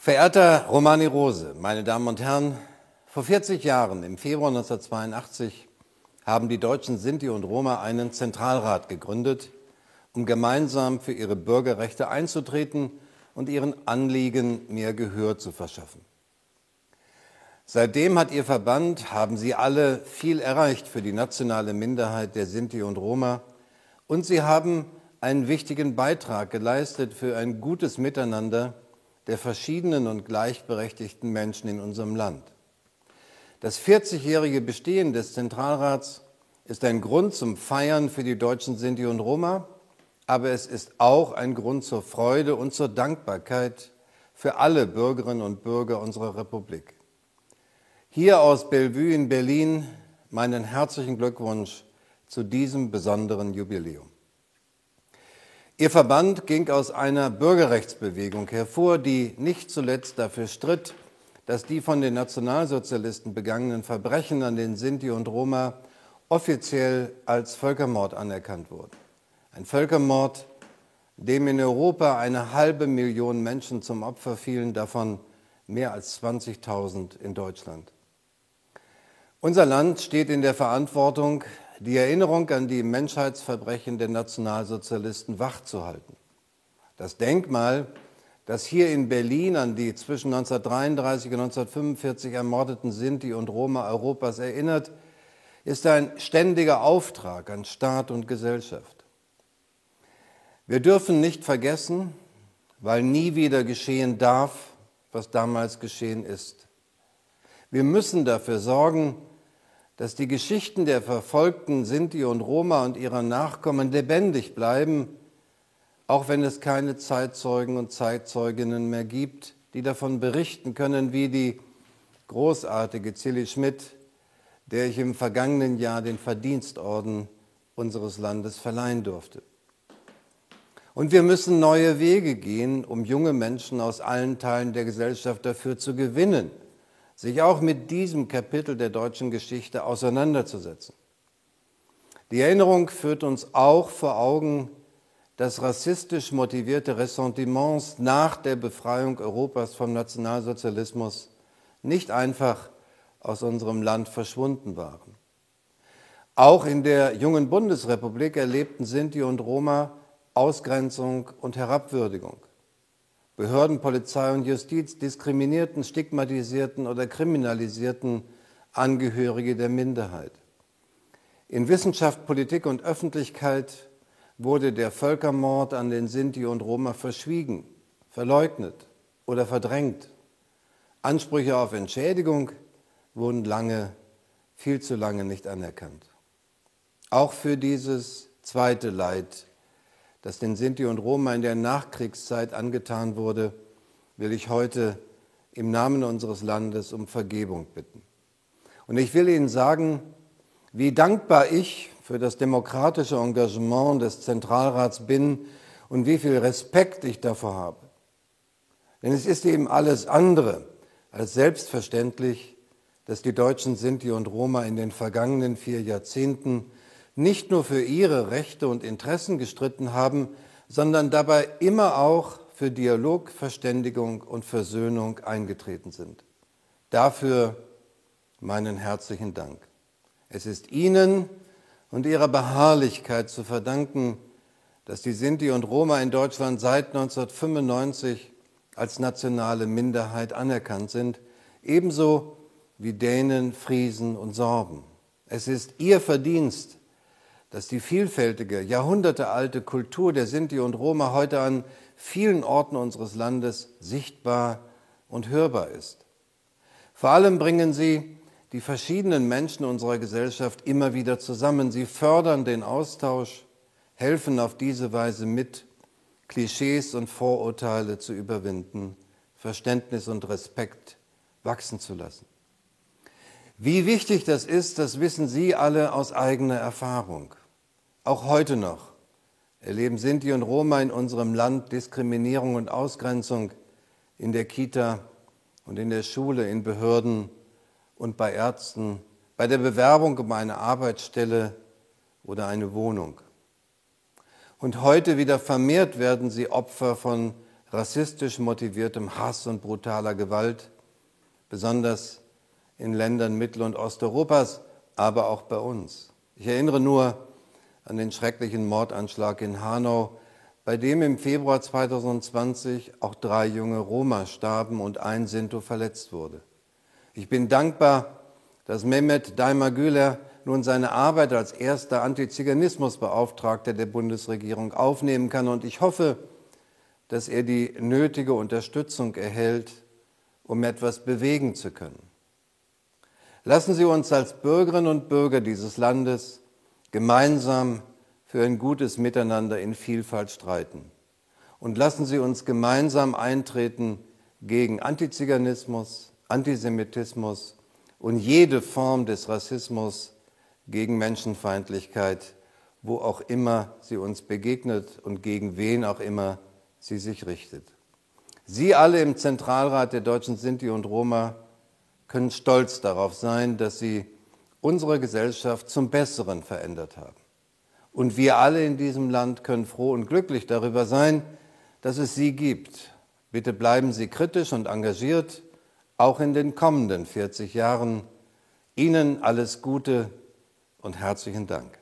Verehrter Romani Rose, meine Damen und Herren, vor 40 Jahren, im Februar 1982, haben die deutschen Sinti und Roma einen Zentralrat gegründet, um gemeinsam für ihre Bürgerrechte einzutreten und ihren Anliegen mehr Gehör zu verschaffen. Seitdem hat Ihr Verband, haben Sie alle viel erreicht für die nationale Minderheit der Sinti und Roma und Sie haben einen wichtigen Beitrag geleistet für ein gutes Miteinander der verschiedenen und gleichberechtigten Menschen in unserem Land. Das 40-jährige Bestehen des Zentralrats ist ein Grund zum Feiern für die deutschen Sinti und Roma, aber es ist auch ein Grund zur Freude und zur Dankbarkeit für alle Bürgerinnen und Bürger unserer Republik. Hier aus Bellevue in Berlin meinen herzlichen Glückwunsch zu diesem besonderen Jubiläum. Ihr Verband ging aus einer Bürgerrechtsbewegung hervor, die nicht zuletzt dafür stritt, dass die von den Nationalsozialisten begangenen Verbrechen an den Sinti und Roma offiziell als Völkermord anerkannt wurden. Ein Völkermord, dem in Europa 500.000 Menschen zum Opfer fielen, davon mehr als 20.000 in Deutschland. Unser Land steht in der Verantwortung, die Erinnerung an die Menschheitsverbrechen der Nationalsozialisten wachzuhalten. Das Denkmal, das hier in Berlin an die zwischen 1933 und 1945 ermordeten Sinti und Roma Europas erinnert, ist ein ständiger Auftrag an Staat und Gesellschaft. Wir dürfen nicht vergessen, weil nie wieder geschehen darf, was damals geschehen ist. Wir müssen dafür sorgen, dass die Geschichten der verfolgten Sinti und Roma und ihrer Nachkommen lebendig bleiben, auch wenn es keine Zeitzeugen und Zeitzeuginnen mehr gibt, die davon berichten können, wie die großartige Zilli Schmidt, der ich im vergangenen Jahr den Verdienstorden unseres Landes verleihen durfte. Und wir müssen neue Wege gehen, um junge Menschen aus allen Teilen der Gesellschaft dafür zu gewinnen, sich auch mit diesem Kapitel der deutschen Geschichte auseinanderzusetzen. Die Erinnerung führt uns auch vor Augen, dass rassistisch motivierte Ressentiments nach der Befreiung Europas vom Nationalsozialismus nicht einfach aus unserem Land verschwunden waren. Auch in der jungen Bundesrepublik erlebten Sinti und Roma Ausgrenzung und Herabwürdigung. Behörden, Polizei und Justiz diskriminierten, stigmatisierten oder kriminalisierten Angehörige der Minderheit. In Wissenschaft, Politik und Öffentlichkeit wurde der Völkermord an den Sinti und Roma verschwiegen, verleugnet oder verdrängt. Ansprüche auf Entschädigung wurden viel zu lange nicht anerkannt. Auch für dieses zweite Leid, das den Sinti und Roma in der Nachkriegszeit angetan wurde, will ich heute im Namen unseres Landes um Vergebung bitten. Und ich will Ihnen sagen, wie dankbar ich für das demokratische Engagement des Zentralrats bin und wie viel Respekt ich davor habe. Denn es ist eben alles andere als selbstverständlich, dass die deutschen Sinti und Roma in den vergangenen 4 Jahrzehnten nicht nur für ihre Rechte und Interessen gestritten haben, sondern dabei immer auch für Dialog, Verständigung und Versöhnung eingetreten sind. Dafür meinen herzlichen Dank. Es ist Ihnen und Ihrer Beharrlichkeit zu verdanken, dass die Sinti und Roma in Deutschland seit 1995 als nationale Minderheit anerkannt sind, ebenso wie Dänen, Friesen und Sorben. Es ist Ihr Verdienst, dass die vielfältige, jahrhundertealte Kultur der Sinti und Roma heute an vielen Orten unseres Landes sichtbar und hörbar ist. Vor allem bringen sie die verschiedenen Menschen unserer Gesellschaft immer wieder zusammen. Sie fördern den Austausch, helfen auf diese Weise mit, Klischees und Vorurteile zu überwinden, Verständnis und Respekt wachsen zu lassen. Wie wichtig das ist, das wissen Sie alle aus eigener Erfahrung. Auch heute noch erleben Sinti und Roma in unserem Land Diskriminierung und Ausgrenzung in der Kita und in der Schule, in Behörden und bei Ärzten, bei der Bewerbung um eine Arbeitsstelle oder eine Wohnung. Und heute wieder vermehrt werden sie Opfer von rassistisch motiviertem Hass und brutaler Gewalt, besonders in Ländern Mittel- und Osteuropas, aber auch bei uns. Ich erinnere nur an den schrecklichen Mordanschlag in Hanau, bei dem im Februar 2020 auch 3 junge Roma starben und ein Sinto verletzt wurde. Ich bin dankbar, dass Mehmet Daimagüler nun seine Arbeit als erster Antiziganismusbeauftragter der Bundesregierung aufnehmen kann, und ich hoffe, dass er die nötige Unterstützung erhält, um etwas bewegen zu können. Lassen Sie uns als Bürgerinnen und Bürger dieses Landes gemeinsam für ein gutes Miteinander in Vielfalt streiten. Und lassen Sie uns gemeinsam eintreten gegen Antiziganismus, Antisemitismus und jede Form des Rassismus, gegen Menschenfeindlichkeit, wo auch immer sie uns begegnet und gegen wen auch immer sie sich richtet. Sie alle im Zentralrat der Deutschen Sinti und Roma können stolz darauf sein, dass Sie unsere Gesellschaft zum Besseren verändert haben. Und wir alle in diesem Land können froh und glücklich darüber sein, dass es Sie gibt. Bitte bleiben Sie kritisch und engagiert, auch in den kommenden 40 Jahren. Ihnen alles Gute und herzlichen Dank.